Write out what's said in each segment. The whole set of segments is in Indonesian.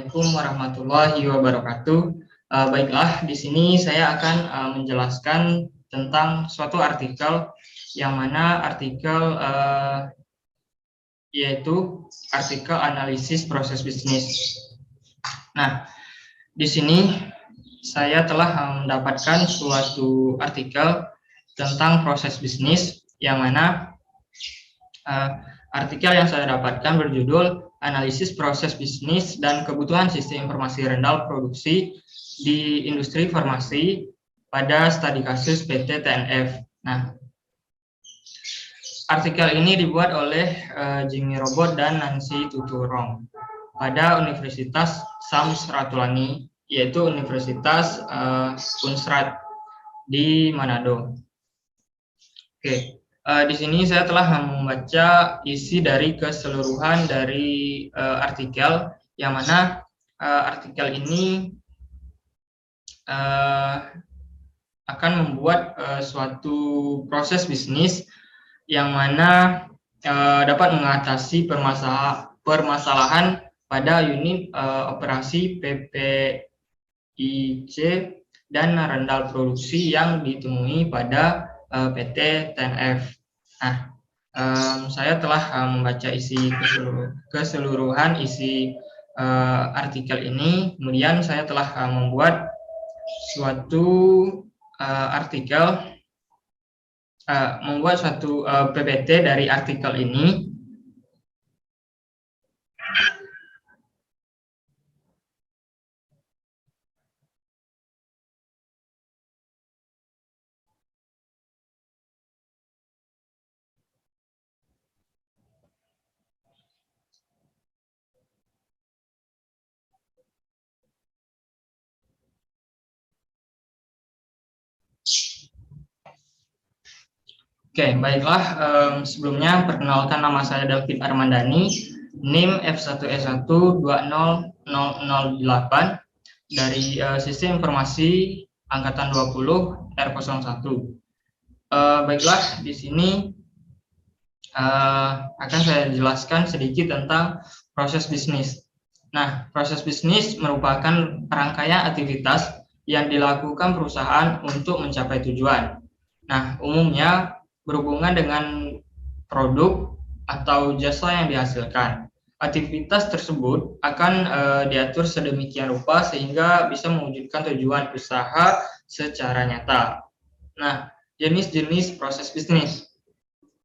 Assalamualaikum warahmatullahi wabarakatuh. Baiklah, di sini saya akan menjelaskan tentang suatu artikel yang mana artikel yaitu artikel analisis proses bisnis. Nah, di sini saya telah mendapatkan suatu artikel tentang proses bisnis yang mana artikel yang saya dapatkan berjudul Analisis Proses Bisnis dan Kebutuhan Sistem Informasi Randal Produksi di Industri Farmasi pada studi kasus PT TNF. Nah, artikel ini dibuat oleh Jimmy Robot dan Nancy Tuturong pada Universitas Syams Ratulangi, yaitu Universitas Unsrat di Manado. Oke. Di sini saya telah membaca isi dari keseluruhan dari artikel, yang mana artikel ini akan membuat suatu proses bisnis yang mana dapat mengatasi permasalahan pada unit operasi PPIC dan randal produksi yang ditemui pada PT TNF. Nah, saya telah membaca isi keseluruhan isi artikel ini. Kemudian saya telah membuat suatu artikel, membuat suatu PPT dari artikel ini. Oke, baiklah. Sebelumnya perkenalkan, nama saya David Armandani, NIM F1S1200008 dari Sistem Informasi Angkatan 20 R01. Baiklah, di sini akan saya jelaskan sedikit tentang proses bisnis. Nah, proses bisnis merupakan rangkaian aktivitas yang dilakukan perusahaan untuk mencapai tujuan. Nah, umumnya berhubungan dengan produk atau jasa yang dihasilkan. Aktivitas tersebut akan diatur sedemikian rupa sehingga bisa mewujudkan tujuan usaha secara nyata. Nah, jenis-jenis proses bisnis.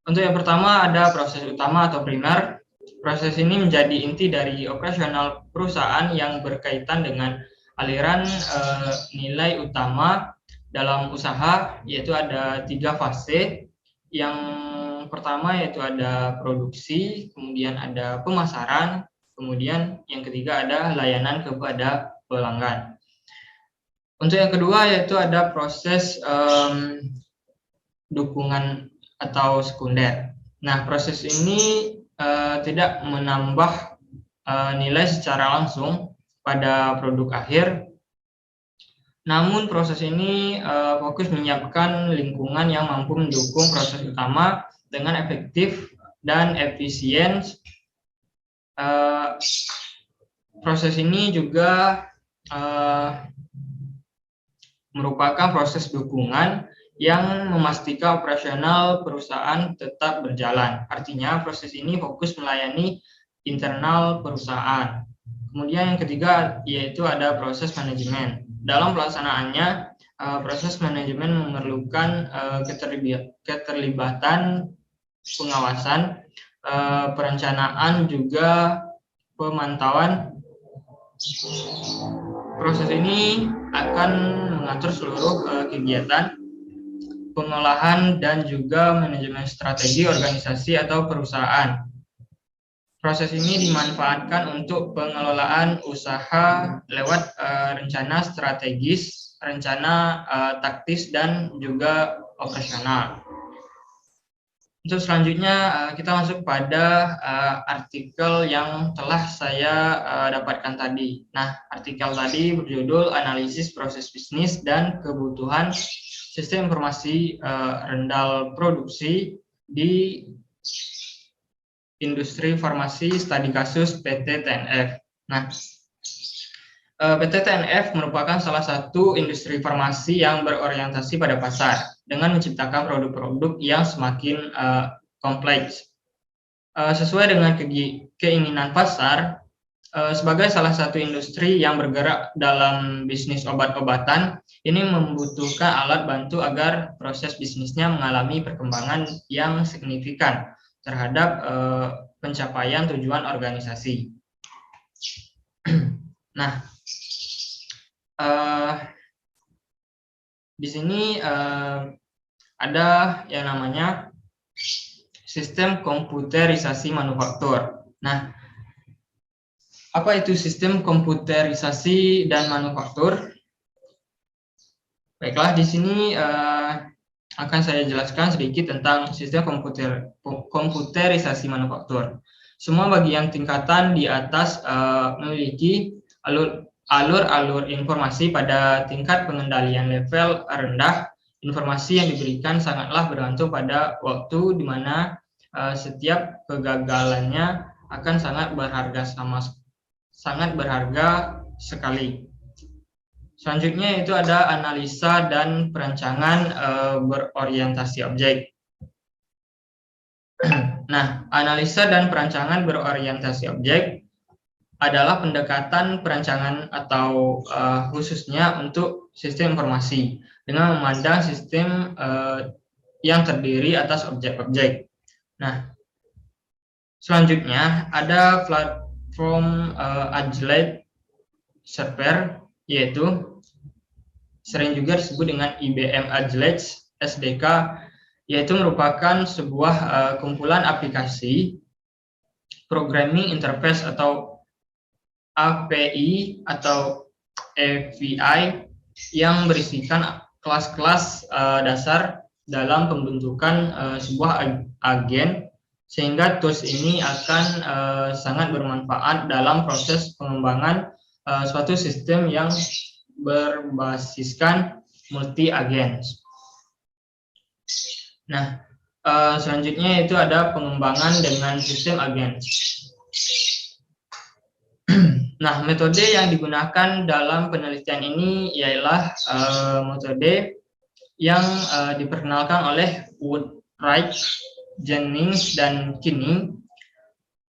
Untuk yang pertama ada proses utama atau primer. Proses ini menjadi inti dari operasional perusahaan yang berkaitan dengan aliran nilai utama dalam usaha, yaitu ada 3 fase. Yang pertama yaitu ada produksi, kemudian ada pemasaran, kemudian yang ketiga ada layanan kepada pelanggan. Untuk yang kedua yaitu ada proses dukungan atau sekunder. Nah, proses ini tidak menambah nilai secara langsung pada produk akhir. Namun proses ini fokus menyiapkan lingkungan yang mampu mendukung proses utama dengan efektif dan efisien. Proses ini juga merupakan proses dukungan yang memastikan operasional perusahaan tetap berjalan. Artinya proses ini fokus melayani internal perusahaan. Kemudian yang ketiga yaitu ada proses manajemen. Dalam pelaksanaannya, proses manajemen memerlukan keterlibatan pengawasan, perencanaan, juga pemantauan. Proses ini akan mengatur seluruh kegiatan, pengolahan, dan juga manajemen strategi organisasi atau perusahaan. Proses ini dimanfaatkan untuk pengelolaan usaha lewat rencana strategis, rencana taktis, dan juga operasional. Untuk selanjutnya kita masuk pada artikel yang telah saya dapatkan tadi. Nah, artikel tadi berjudul Analisis Proses Bisnis dan Kebutuhan Sistem Informasi Randal Produksi di Industri Farmasi Studi Kasus PT TNF. Nah, PT TNF merupakan salah satu industri farmasi yang berorientasi pada pasar dengan menciptakan produk-produk yang semakin kompleks. Sesuai dengan keinginan pasar, sebagai salah satu industri yang bergerak dalam bisnis obat-obatan, ini membutuhkan alat bantu agar proses bisnisnya mengalami perkembangan yang signifikan terhadap pencapaian tujuan organisasi. Nah, di sini ada yang namanya sistem komputerisasi manufaktur. Nah, apa itu sistem komputerisasi dan manufaktur? Baiklah, di sini akan saya jelaskan sedikit tentang sistem komputerisasi manufaktur. Semua bagian tingkatan di atas memiliki alur-alur informasi pada tingkat pengendalian level rendah. Informasi yang diberikan sangatlah bergantung pada waktu, di mana setiap kegagalannya akan sangat berharga sekali. Selanjutnya itu ada analisa dan perancangan berorientasi objek. Nah, analisa dan perancangan berorientasi objek adalah pendekatan perancangan atau khususnya untuk sistem informasi dengan memandang sistem yang terdiri atas objek-objek. Nah, selanjutnya ada platform Agile server, yaitu sering juga disebut dengan IBM Agile SDK, yaitu merupakan sebuah kumpulan aplikasi programming interface atau API atau API yang berisikan kelas-kelas dasar dalam pembentukan sebuah agen, sehingga tools ini akan sangat bermanfaat dalam proses pengembangan suatu sistem yang berbasiskan multi-agen. Nah, selanjutnya itu ada pengembangan dengan sistem agen. Nah, metode yang digunakan dalam penelitian ini ialah metode yang diperkenalkan oleh Woodwright, Jennings, dan Kinney,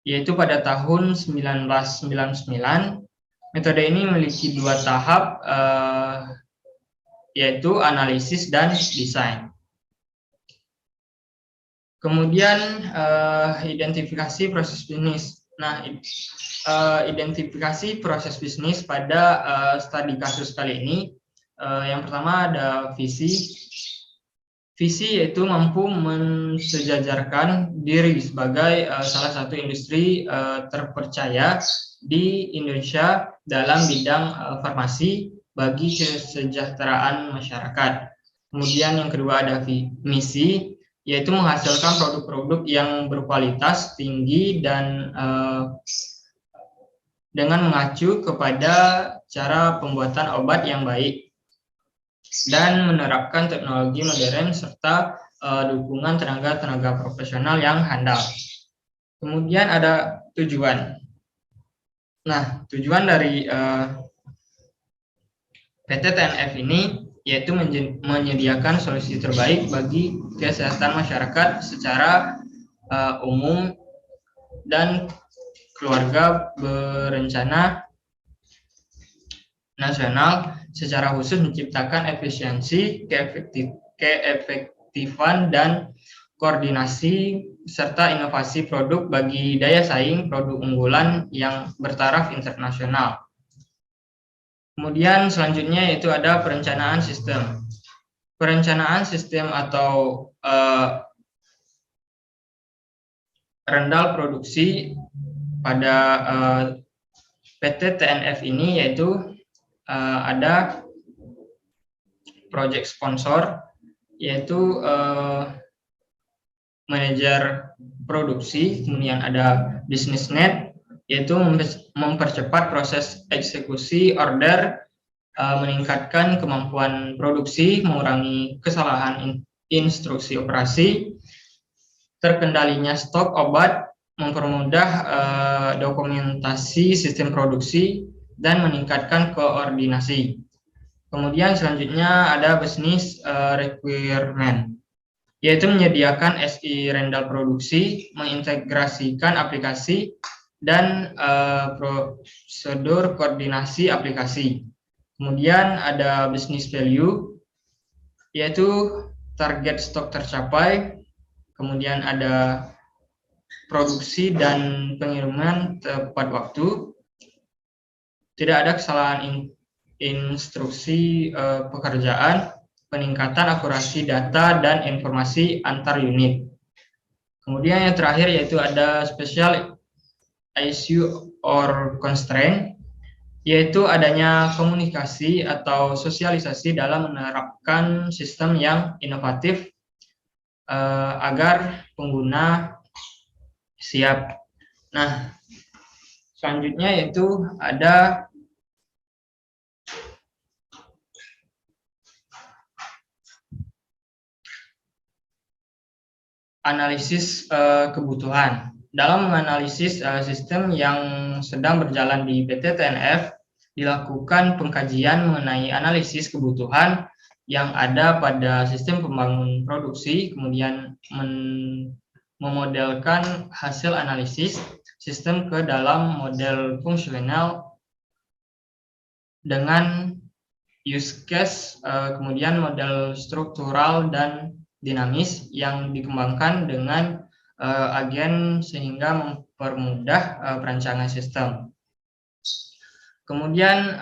yaitu pada tahun 1999. Metode ini memiliki dua tahap, yaitu analisis dan desain. Kemudian identifikasi proses bisnis. Nah, identifikasi proses bisnis pada studi kasus kali ini, yang pertama ada visi. Visi yaitu mampu mensejajarkan diri sebagai salah satu industri terpercaya di Indonesia dalam bidang farmasi bagi kesejahteraan masyarakat. Kemudian yang kedua ada misi, yaitu menghasilkan produk-produk yang berkualitas tinggi dan dengan mengacu kepada cara pembuatan obat yang baik dan menerapkan teknologi modern serta dukungan tenaga profesional yang handal. Kemudian ada tujuan. Nah, tujuan dari PT TNF ini yaitu menyediakan solusi terbaik bagi kesehatan masyarakat secara umum dan keluarga berencana nasional, secara khusus menciptakan efisiensi, keefektifan, dan koordinasi serta inovasi produk bagi daya saing produk unggulan yang bertaraf internasional. Kemudian selanjutnya yaitu ada perencanaan sistem. Perencanaan sistem atau rendal produksi pada PT TNF ini yaitu ada project sponsor, yaitu manajer produksi, kemudian ada business net, yaitu mempercepat proses eksekusi order, meningkatkan kemampuan produksi, mengurangi kesalahan instruksi operasi, terkendalinya stok obat, mempermudah dokumentasi sistem produksi, dan meningkatkan koordinasi. Kemudian selanjutnya ada business requirement, yaitu menyediakan SI randal produksi, mengintegrasikan aplikasi, dan prosedur koordinasi aplikasi. Kemudian ada business value, yaitu target stok tercapai. Kemudian ada produksi dan pengiriman tepat waktu. Tidak ada kesalahan instruksi pekerjaan, peningkatan akurasi data dan informasi antar unit. Kemudian yang terakhir yaitu ada special issue or constraint, yaitu adanya komunikasi atau sosialisasi dalam menerapkan sistem yang inovatif agar pengguna siap. Nah, selanjutnya yaitu ada analisis kebutuhan. Dalam menganalisis sistem yang sedang berjalan di PT TNF, dilakukan pengkajian mengenai analisis kebutuhan yang ada pada sistem pembangun produksi, kemudian memodelkan hasil analisis sistem ke dalam model fungsional dengan use case, kemudian model struktural dan dinamis yang dikembangkan dengan agen sehingga mempermudah perancangan sistem. Kemudian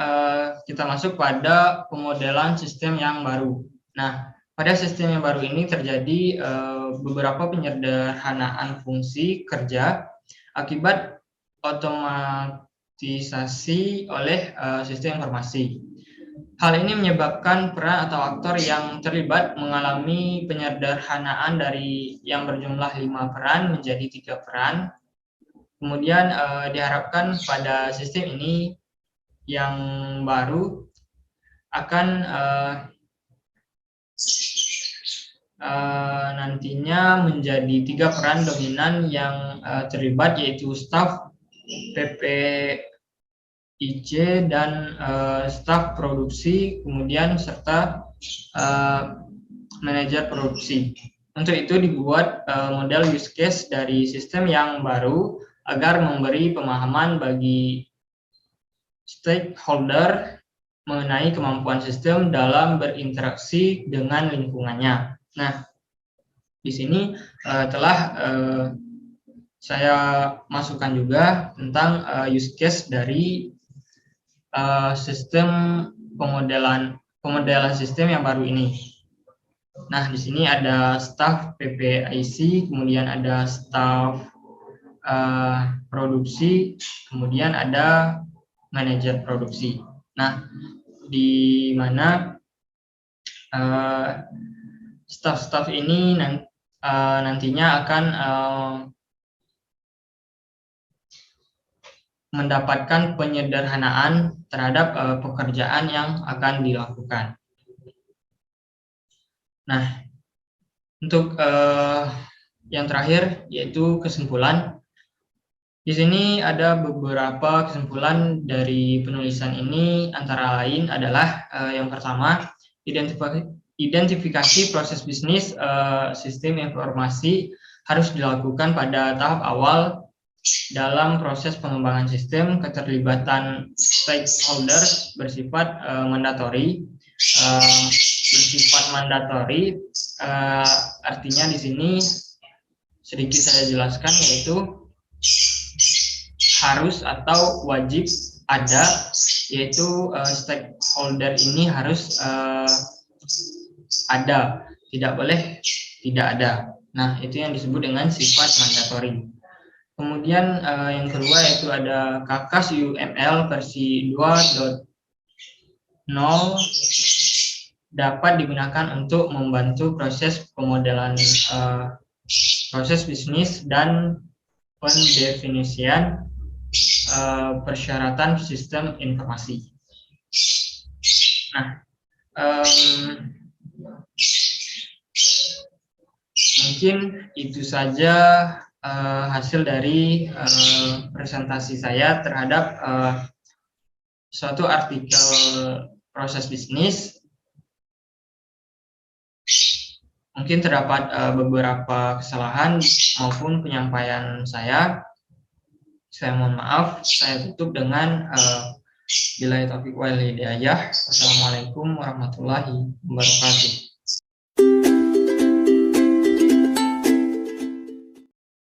kita masuk pada pemodelan sistem yang baru. Nah, pada sistem yang baru ini terjadi beberapa penyederhanaan fungsi kerja akibat otomatisasi oleh sistem informasi. Hal ini menyebabkan peran atau aktor yang terlibat mengalami penyederhanaan dari yang berjumlah 5 peran menjadi 3 peran. Kemudian diharapkan pada sistem ini yang baru akan nantinya menjadi 3 peran dominan yang terlibat, yaitu staf, PPIC, dan staf produksi, kemudian serta manajer produksi. Untuk itu dibuat model use case dari sistem yang baru agar memberi pemahaman bagi stakeholder mengenai kemampuan sistem dalam berinteraksi dengan lingkungannya. Nah, di sini telah saya masukkan juga tentang use case dari sistem pemodelan sistem yang baru ini. Nah, di sini ada staf PPIC, kemudian ada staf produksi, kemudian ada manajer produksi. Nah, di mana staf-staf ini nantinya akan mendapatkan penyederhanaan terhadap pekerjaan yang akan dilakukan. Nah, untuk yang terakhir yaitu kesimpulan. Di sini ada beberapa kesimpulan dari penulisan ini, antara lain adalah yang pertama, identifikasi proses bisnis sistem informasi harus dilakukan pada tahap awal dalam proses pengembangan sistem. Keterlibatan stakeholder bersifat mandatori. Artinya di sini sedikit saya jelaskan, yaitu harus atau wajib ada, yaitu stakeholder ini harus ada, tidak boleh tidak ada. Nah, itu yang disebut dengan sifat mandatori. Kemudian yang kedua yaitu ada Kakas UML versi 2.0 dapat digunakan untuk membantu proses pemodelan proses bisnis dan pendefinisian persyaratan sistem informasi. Nah, mungkin itu saja hasil dari presentasi saya terhadap suatu artikel proses bisnis, mungkin terdapat beberapa kesalahan maupun penyampaian saya. Saya mohon maaf. Saya tutup dengan billahi taufiq wal hidayah. Wassalamualaikum warahmatullahi wabarakatuh.